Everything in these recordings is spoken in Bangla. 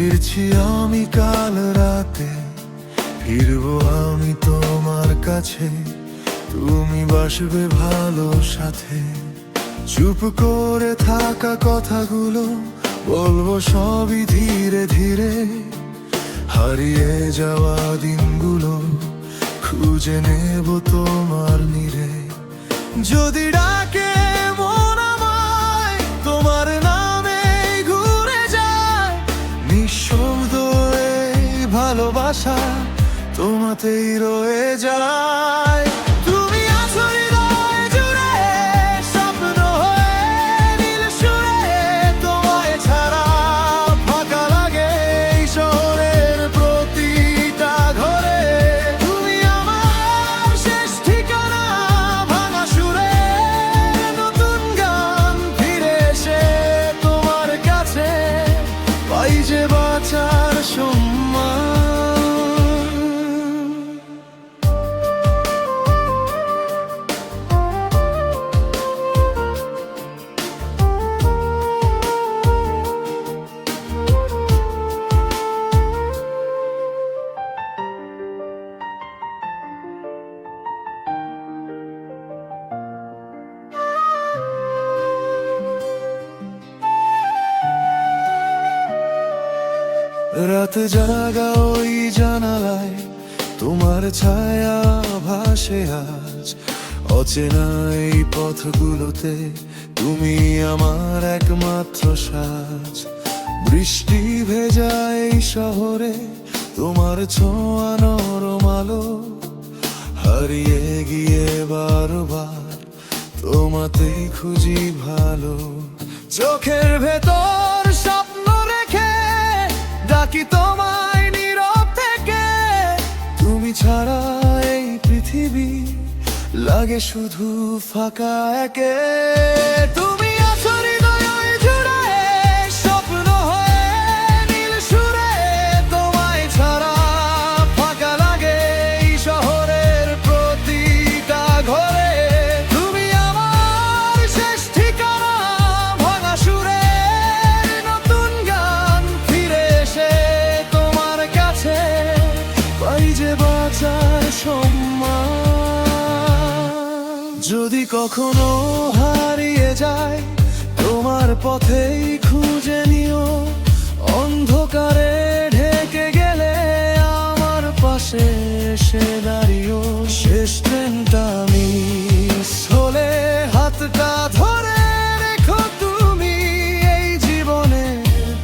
ফিরছি আমি কাল রাতে, ফিরবো আমি তোমার কাছে, তুমি বাসবে ভালো সাথে। চুপ করে থাকা কথাগুলো বলবো সবই ধীরে ধীরে, হারিয়ে যাওয়া দিনগুলো খুঁজে নেব তোমার নীড়ে। যদি ডাকে মন আমায় তোমার নামে ঘুরে যায়, নিঃশব্দ এই ভালোবাসা তোমাতেই রয়ে যায়। তুমি আছো হৃদয় জুড়ে, স্বপ্ন হয়ে নীল সুরে, তোমায় ছাড়া ফাঁকা লাগে এই শহরের প্রতিটা ঘরে। তুমি আমার শেষ ঠিকানা, ভাঙা সুরে নতুন গান, ফিরে এসে তোমার কাছে পাই যে বাঁচার সম্মান। রাত জাগা ওই জানালায় তোমার ছায়া ভাসে আজ, অচেনা এই পথগুলোতে তুমি আমার একমাত্র সাজ। বৃষ্টি ভেজা এই শহরে তোমার ছোঁয়া নরম আলো, হারিয়ে গিয়ে বারবার তোমাতেই খুঁজি ভালো। চোখের ভেতর স্বপ্ন রেখে ডাকি তোমায় নীরব থেকে, তুমি ছাড়া এই পৃথিবী লাগে শুধু ফাঁকা একে। তুমি আছো হৃদয় জুড়ে, স্বপ্ন হয়ে নীল সুরে, তোমায় ছাড়া ফাঁকা লাগে এই শহরের প্রতিটা ঘরে। তুমি আমার শেষ ঠিকানা, ভাঙা সুরে নতুন গান, ফিরে এসে তোমার কাছে পাই যে বাঁচার সম্মান। যদি কখনো হারিয়ে যায় তোমার পথেই খুঁজে নিও, অন্ধকারে ঢেকে গেলে আমার পাশে এসে দাঁড়িও। শেষ ট্রেনটা মিস হলে হাতটা ধরে রেখো তুমি, এই জীবনে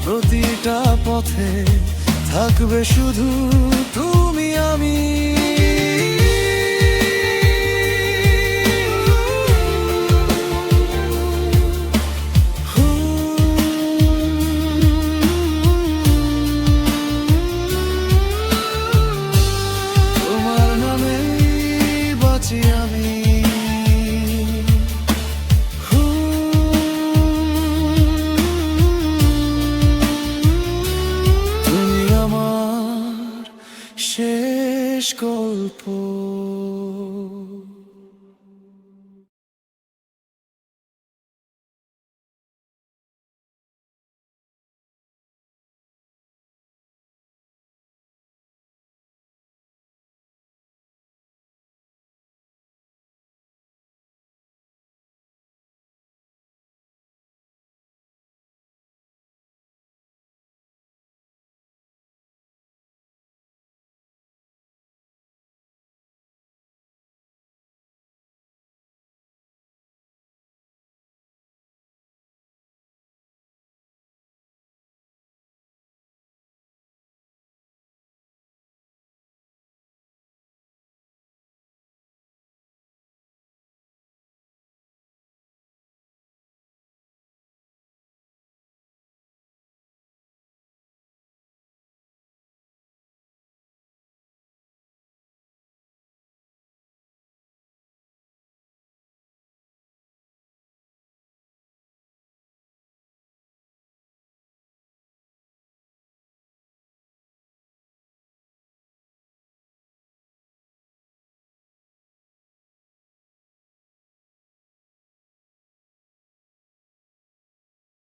প্রতিটা পথে থাকবে শুধু তুমি আমি। তোমার নামেই বাঁচি আমি। তুমি আমার শেষ গল্প।